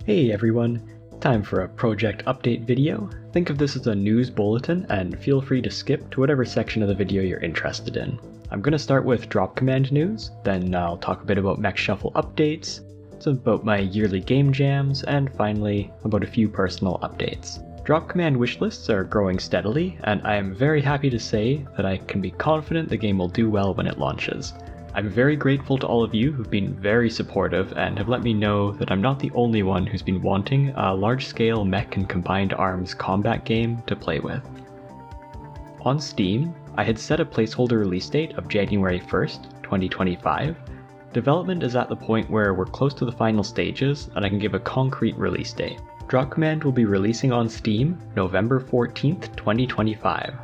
Hey everyone, time for a project update video. Think of this as a news bulletin and feel free to skip to whatever section of the video you're interested in. I'm going to start with drop command news, then I'll talk a bit about Mech Shuffle updates, some about my yearly game jams, and finally about a few personal updates. Drop command wishlists are growing steadily, and I am very happy to say that I can be confident the game will do well when it launches. I'm very grateful to all of you who've been very supportive and have let me know that I'm not the only one who's been wanting a large-scale mech and combined arms combat game to play with. On Steam, I had set a placeholder release date of January 1st, 2025. Development is at the point where we're close to the final stages and I can give a concrete release date. Drop Command will be releasing on Steam November 14th, 2025.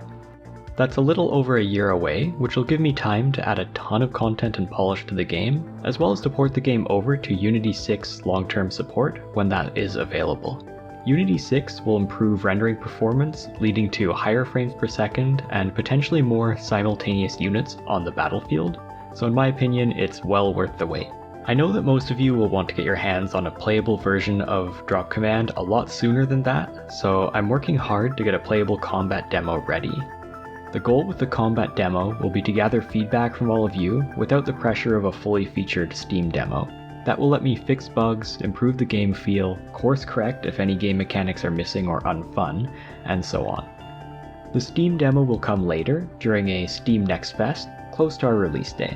That's a little over a year away, which will give me time to add a ton of content and polish to the game, as well as to port the game over to Unity 6 long-term support when that is available. Unity 6 will improve rendering performance, leading to higher frames per second and potentially more simultaneous units on the battlefield, so in my opinion it's well worth the wait. I know that most of you will want to get your hands on a playable version of Drop Command a lot sooner than that, so I'm working hard to get a playable combat demo ready. The goal with the combat demo will be to gather feedback from all of you without the pressure of a fully featured Steam demo. That will let me fix bugs, improve the game feel, course correct if any game mechanics are missing or unfun, and so on. The Steam demo will come later, during a Steam Next Fest, close to our release day.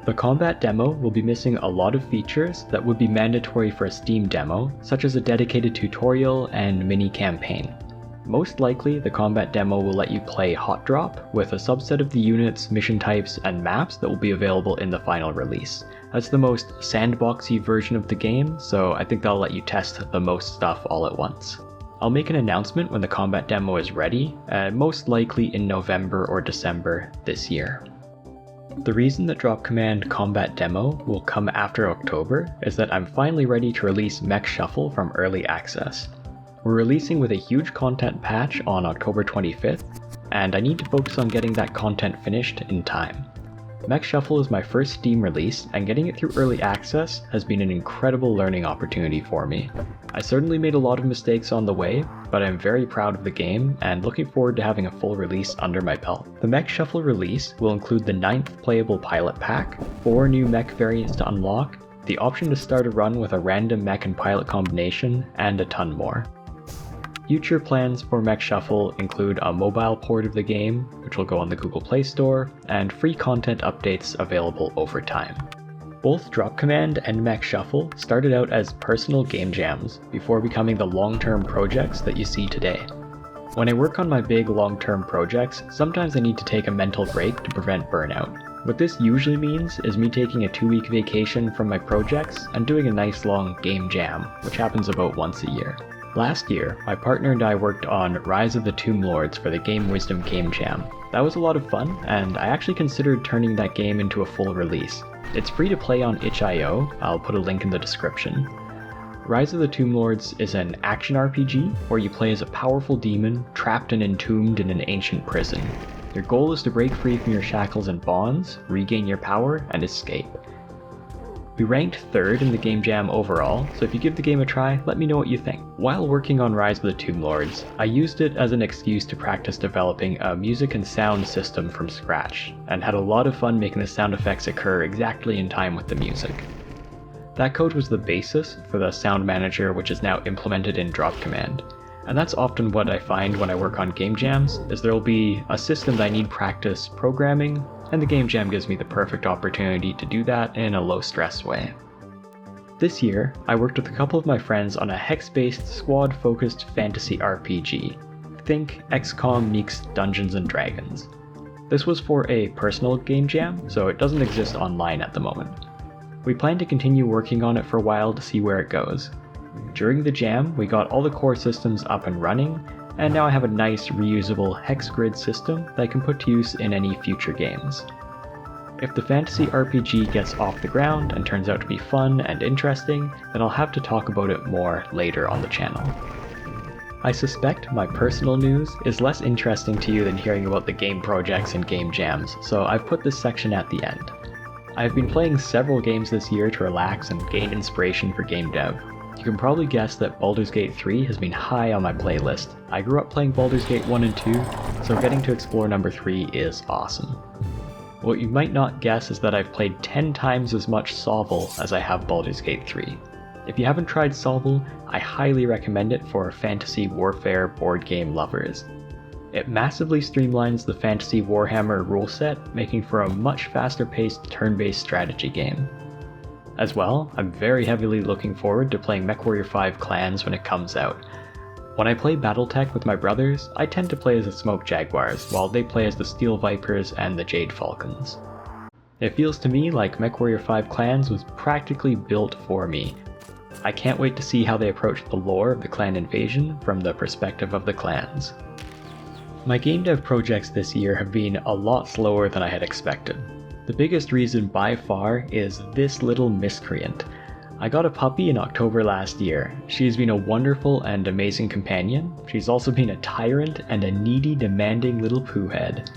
The combat demo will be missing a lot of features that would be mandatory for a Steam demo, such as a dedicated tutorial and mini campaign. Most likely, the combat demo will let you play Hot Drop with a subset of the units, mission types, and maps that will be available in the final release. That's the most sandboxy version of the game, so I think that'll let you test the most stuff all at once. I'll make an announcement when the combat demo is ready, most likely in November or December this year. The reason that Drop Command Combat Demo will come after October is that I'm finally ready to release Mech Shuffle from Early Access. We're releasing with a huge content patch on October 25th, and I need to focus on getting that content finished in time. Mech Shuffle is my first Steam release, and getting it through Early Access has been an incredible learning opportunity for me. I certainly made a lot of mistakes on the way, but I'm very proud of the game and looking forward to having a full release under my belt. The Mech Shuffle release will include the 9th playable pilot pack, 4 new mech variants to unlock, the option to start a run with a random mech and pilot combination, and a ton more. Future plans for Mech Shuffle include a mobile port of the game, which will go on the Google Play Store, and free content updates available over time. Both Drop Command and Mech Shuffle started out as personal game jams before becoming the long-term projects that you see today. When I work on my big long-term projects, sometimes I need to take a mental break to prevent burnout. What this usually means is me taking a 2-week vacation from my projects and doing a nice long game jam, which happens about once a year. Last year, my partner and I worked on Rise of the Tomb Lords for the Game Wisdom Game Jam. That was a lot of fun, and I actually considered turning that game into a full release. It's free to play on itch.io, I'll put a link in the description. Rise of the Tomb Lords is an action RPG where you play as a powerful demon trapped and entombed in an ancient prison. Your goal is to break free from your shackles and bonds, regain your power, and escape. We ranked 3rd in the game jam overall, so if you give the game a try, let me know what you think. While working on Rise of the Tomb Lords, I used it as an excuse to practice developing a music and sound system from scratch, and had a lot of fun making the sound effects occur exactly in time with the music. That code was the basis for the sound manager, which is now implemented in Drop Command. And that's often what I find when I work on game jams, is there will be a system that I need practice programming, and the game jam gives me the perfect opportunity to do that in a low-stress way. This year, I worked with a couple of my friends on a hex-based, squad-focused fantasy RPG. Think XCOM meets Dungeons & Dragons. This was for a personal game jam, so it doesn't exist online at the moment. We plan to continue working on it for a while to see where it goes. During the jam, we got all the core systems up and running, and now I have a nice reusable hex grid system that I can put to use in any future games. If the fantasy RPG gets off the ground and turns out to be fun and interesting, then I'll have to talk about it more later on the channel. I suspect my personal news is less interesting to you than hearing about the game projects and game jams, so I've put this section at the end. I've been playing several games this year to relax and gain inspiration for game dev. You can probably guess that Baldur's Gate 3 has been high on my playlist. I grew up playing Baldur's Gate 1 and 2, so getting to explore number 3 is awesome. What you might not guess is that I've played 10 times as much Sovil as I have Baldur's Gate 3. If you haven't tried Sovil, I highly recommend it for fantasy warfare board game lovers. It massively streamlines the fantasy Warhammer rule set, making for a much faster paced turn-based strategy game. As well, I'm very heavily looking forward to playing MechWarrior 5 Clans when it comes out. When I play Battletech with my brothers, I tend to play as the Smoke Jaguars, while they play as the Steel Vipers and the Jade Falcons. It feels to me like MechWarrior 5 Clans was practically built for me. I can't wait to see how they approach the lore of the clan invasion from the perspective of the clans. My game dev projects this year have been a lot slower than I had expected. The biggest reason by far is this little miscreant. I got a puppy in October last year. She has been a wonderful and amazing companion. She's also been a tyrant and a needy, demanding little poohead.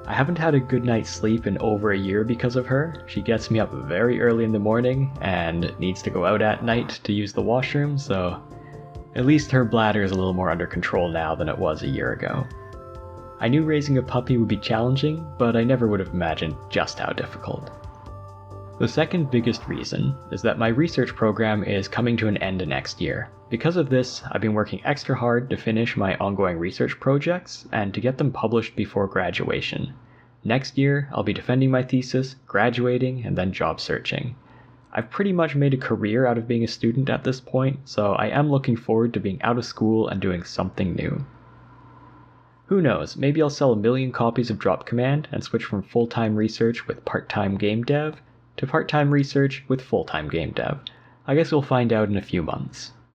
I haven't had a good night's sleep in over a year because of her. She gets me up very early in the morning and needs to go out at night to use the washroom, so at least her bladder is a little more under control now than it was a year ago. I knew raising a puppy would be challenging, but I never would have imagined just how difficult. The second biggest reason is that my research program is coming to an end next year. Because of this, I've been working extra hard to finish my ongoing research projects and to get them published before graduation. Next year, I'll be defending my thesis, graduating, and then job searching. I've pretty much made a career out of being a student at this point, so I am looking forward to being out of school and doing something new. Who knows, maybe I'll sell 1 million copies of Drop Command and switch from full-time research with part-time game dev to part-time research with full-time game dev. I guess we'll find out in a few months.